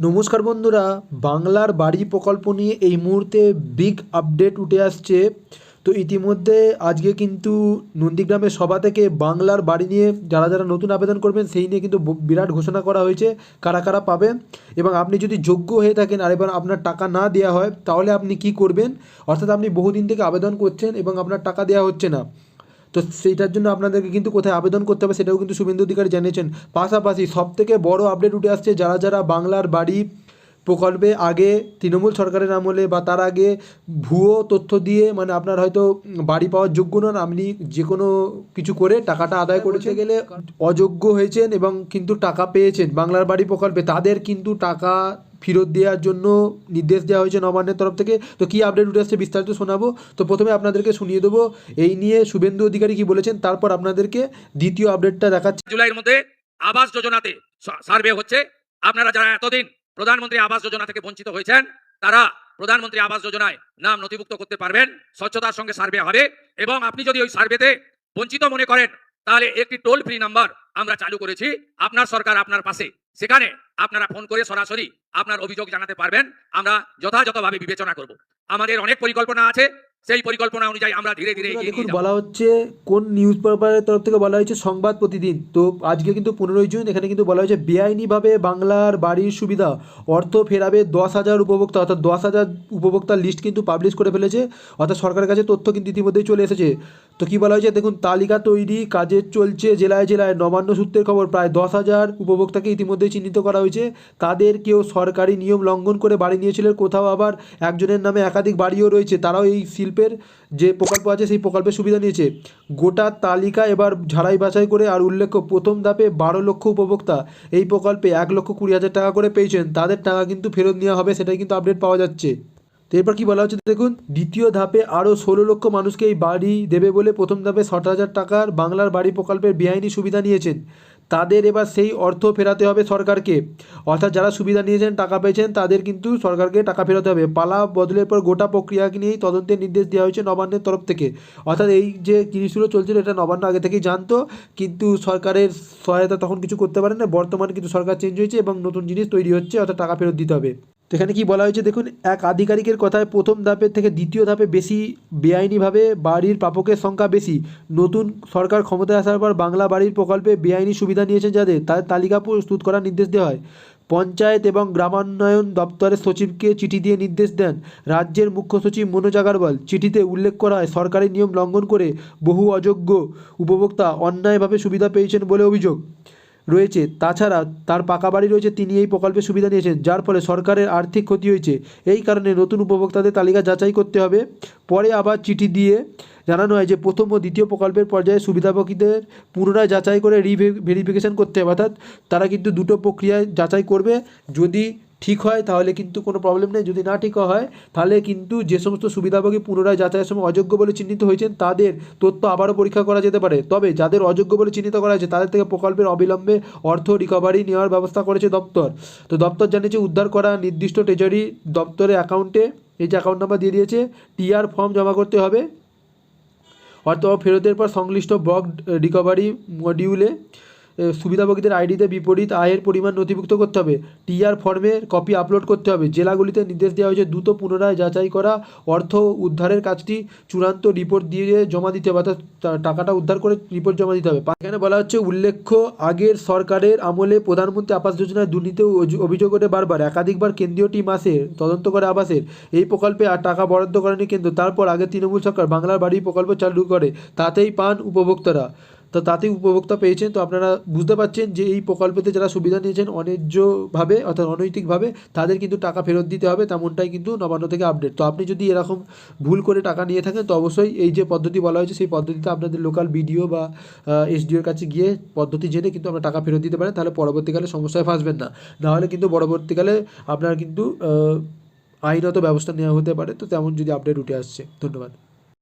নমস্কার বন্ধুরা, বাংলার বাড়ি প্রকল্প নিয়ে এই মুহূর্তে বিগ আপডেট উঠে আসছে। তো ইতিমধ্যে আজকে কিন্তু নন্দীগ্রামের সভা থেকে বাংলার বাড়ি নিয়ে যারা যারা নতুন আবেদন করবেন সেই নিয়ে কিন্তু বিরাট ঘোষণা করা হয়েছে কারা কারা পাবে। এবং আপনি যদি যোগ্য হয়ে থাকেন আর এবার আপনার টাকা না দেওয়া হয় তাহলে আপনি কি করবেন, অর্থাৎ আপনি বহুদিন থেকে আবেদন করছেন এবং আপনার টাকা দেওয়া হচ্ছে না। তো সেইটার জন্য আপনাদেরকে কিন্তু কোথায় আবেদন করতে হবে সেটাও কিন্তু শুভেন্দু অধিকারী জানিয়েছেন। পাশাপাশি সবথেকে বড় আপডেট উঠে আসছে, যারা যারা বাংলার বাড়ি প্রকল্পে আগে তৃণমূল সরকারের আমলে বা তার আগে ভুয়ো তথ্য দিয়ে মানে আপনার হয়তো বাড়ি পাওয়ার যোগ্য নন, আপনি যে কোনো কিছু করে টাকাটা আদায় করতে গেলে অযোগ্য হয়েছেন এবং কিন্তু টাকা পেয়েছেন বাংলার বাড়ি প্রকল্পে, তাদের কিন্তু টাকা ফেরত দেওয়ার জন্য নির্দেশ দেওয়া হয়েছে নবান্নের তরফ থেকে। তো কী আপডেট উঠে আসছে বিস্তারিত শোনাবো। তো প্রথমে আপনাদেরকে শুনিয়ে দেবো এই নিয়ে শুভেন্দু অধিকারী কি বলেছেন, তারপর আপনাদেরকে দ্বিতীয় আপডেটটা দেখাচ্ছি। জুলাইয়ের মধ্যে আবাস যোজনাতে সার্ভে হচ্ছে। আপনারা যারা এতদিন প্রধানমন্ত্রী আবাস যোজনা থেকে বঞ্চিত হয়েছেন তারা প্রধানমন্ত্রী আবাস যোজনায় নাম নথিভুক্ত করতে পারবেন। স্বচ্ছতার সঙ্গে সার্ভে হবে এবং আপনি যদি ওই সার্ভেতে বঞ্চিত মনে করেন তাহলে একটি টোল ফ্রি নাম্বার আমরা চালু করেছি, আপনার সরকার আপনার পাশে। সেখানে আপনারা ফোন করে সরাসরি আপনার অভিযোগ জানাতে পারবেন, আমরা যথাযথভাবে বিবেচনা করব। আমাদের অনেক পরিকল্পনা আছে, সেই পরিকল্পনা অনুযায়ী আমরা ধীরে ধীরে দেখুন বলা হচ্ছে কোন নিউজ পেপারের তরফ থেকে বলা হয়েছে, সংবাদ প্রতিদিন। তো আজকে কিন্তু 15ই জুন, এখানে কিন্তু বলা হয়েছে বেআইনিভাবে বাংলার বাড়ির সুবিধা অর্থ ফেরাবে 10,000 উপভোক্তা, অর্থাৎ 10,000 উপভোক্তার লিস্ট কিন্তু পাবলিশ করে ফেলেছে, অর্থাৎ সরকারের কাছে তথ্য কিন্তু ইতিমধ্যেই চলে এসেছে। তো কী বলা হয়েছে দেখুন, তালিকা তৈরি কাজের চলছে জেলায় জেলায়। নবান্ন সূত্রের খবর, প্রায় 10,000 উপভোক্তাকে ইতিমধ্যেই চিহ্নিত করা হয়েছে। তাদের কেউ সরকারি নিয়ম লঙ্ঘন করে বাড়ি নিয়েছিলেন, কোথাও আবার একজনের নামে একাধিক বাড়িও রয়েছে, তারাও এই শিল্পের যে প্রকল্প আছে সেই প্রকল্পের সুবিধা নিয়েছে। গোটা তালিকা এবার ঝাড়াই বাছাই করে, আর উল্লেখ্য প্রথম ধাপে 12 লক্ষ উপভোক্তা এই প্রকল্পে 1,20,000 টাকা করে পেয়েছেন, তাদের টাকা কিন্তু ফেরত নেওয়া হবে, সেটাই কিন্তু আপডেট পাওয়া যাচ্ছে। তো এরপর কী বলা হচ্ছে দেখুন, দ্বিতীয় ধাপে আরও 16 লক্ষ মানুষকে এই বাড়ি দেবে বলে প্রথম ধাপে 60,000 টাকার বাংলার বাড়ি প্রকল্পের বেআইনি সুবিধা নিয়েছেন তাদের এবার সেই অর্থ ফেরাতে হবে সরকারকে। অর্থাৎ যারা সুবিধা নিয়েছেন টাকা পেয়েছেন তাদের কিন্তু সরকারকে টাকা ফেরাতে হবে। পালা বদলের পর গোটা প্রক্রিয়াকে নিয়েই তদন্তের নির্দেশ দেওয়া হয়েছে নবান্নের তরফ থেকে। অর্থাৎ এই যে জিনিসগুলো চলছিল এটা নবান্ন আগে থেকেই জানতো, কিন্তু সরকারের সহায়তা তখন কিছু করতে পারে না। বর্তমানে কিন্তু সরকার চেঞ্জ হয়েছে এবং নতুন জিনিস তৈরি হচ্ছে, অর্থাৎ টাকা ফেরত দিতে হবে। তো এখানে কি বলা হয়েছে দেখুন, এক আধিকারিকের কথায় প্রথম ধাপের থেকে দ্বিতীয় ধাপে বেশি বেআইনিভাবে বাড়ির প্রাপকের সংখ্যা বেশি। নতুন সরকার ক্ষমতায় আসার পর বাংলা বাড়ির প্রকল্পে বেআইনি সুবিধা নিয়েছেন যাদের, তাদের তালিকা প্রস্তুত করার নির্দেশ দেওয়া হয়। পঞ্চায়েত এবং গ্রামান্বয়ন দপ্তরের সচিবকে চিঠি দিয়ে নির্দেশ দেন রাজ্যের মুখ্য সচিব মনোজ আগরওয়াল। চিঠিতে উল্লেখ করা হয় সরকারি নিয়ম লঙ্ঘন করে বহু অযোগ্য উপভোক্তা অন্যায়ভাবে সুবিধা পেয়েছেন বলে অভিযোগ রয়েছে। তাছাড়া তার পাকা বাড়ি রয়েছে, তিনি এই প্রকল্পের সুবিধা নিয়েছেন, যার ফলে সরকারের আর্থিক ক্ষতি হয়েছে। এই কারণে নতুন উপভোক্তাদের তালিকা যাচাই করতে হবে। পরে আবার চিঠি দিয়ে জানানো হয় যে প্রথম ও দ্বিতীয় প্রকল্পের পর্যায়ে সুবিধাভোগীদের পুনরায় যাচাই করে ভেরিফিকেশান করতে হবে। অর্থাৎ তারা কিন্তু দুটো প্রক্রিয়ায় যাচাই করবে, যদি ঠিক হয় তাহলে কিন্তু কোনো প্রবলেম নেই, যদি না ঠিক হয় তাহলে কিন্তু যে সমস্ত সুবিধাভোগী পুনরায় যাচাইয়ের সময় অযোগ্য বলে চিহ্নিত হয়েছেন তাদের তথ্য আবারও পরীক্ষা করা যেতে পারে। তবে যাদের অযোগ্য বলে চিহ্নিত করা হয়েছে তাদের থেকে প্রকল্পের অবিলম্বে অর্থ রিকভারি নেওয়ার ব্যবস্থা করেছে দপ্তর। তো দপ্তর জানিয়েছে উদ্ধার করা নির্দিষ্ট ট্রেজারি দপ্তরের অ্যাকাউন্টে, এই যে অ্যাকাউন্ট নাম্বার দিয়ে দিয়েছে, টিআর ফর্ম জমা করতে হবে। অর্থ ফেরতের পর সংশ্লিষ্ট ব্লক রিকভারি মডিউলে সুবিধাভোগীদের আইডিতে বিপরীত আয়ের পরিমাণ নথিভুক্ত করতে হবে। টিআর ফর্মের কপি আপলোড করতে হবে। জেলাগুলিতে নির্দেশ দেওয়া হয়েছে দ্রুত পুনরায় যাচাই করা অর্থ উদ্ধারের কাজটি চূড়ান্ত রিপোর্ট দিয়ে জমা দিতে হবে, অর্থাৎ টাকাটা উদ্ধার করে রিপোর্ট জমা দিতে হবে। এখানে বলা হচ্ছে উল্লেখ্য আগের সরকারের আমলে প্রধানমন্ত্রী আবাস যোজনায় দুর্নীতি অভিযোগ ওঠে বারবার। একাধিকবার কেন্দ্রীয় টিম আসে তদন্ত করে আবাসের। এই প্রকল্পে আর টাকা বরাদ্দ করেনি কেন্দ্র। তারপর আগে তৃণমূল সরকার বাংলার বাড়ি প্রকল্প চালু করে, তাতেই পান উপভোক্তারা। তো তাতেই উপভোক্তা পেয়েছেন। তো আপনারা বুঝতে পারছেন যে এই প্রকল্পেতে যারা সুবিধা নিয়েছেন অন্যায্যভাবে অর্থাৎ অনৈতিকভাবে, তাদের কিন্তু টাকা ফেরত দিতে হবে, তেমনটাই কিন্তু নবান্ন থেকে আপডেট। তো আপনি যদি এরকম ভুল করে টাকা নিয়ে থাকেন তো অবশ্যই এই যে পদ্ধতি বলা হয়েছে সেই পদ্ধতিতে আপনাদের লোকাল বিডিও বা এসডিওর কাছে গিয়ে পদ্ধতি জেনে কিন্তু আপনার টাকা ফেরত দিতে পারেন, তাহলে পরবর্তীকালে সমস্যায় ফাঁসবেন না। নাহলে কিন্তু পরবর্তীকালে আপনার কিন্তু আইনত ব্যবস্থা নেওয়া হতে পারে। তো তেমন যদি আপডেট উঠে আসছে। ধন্যবাদ।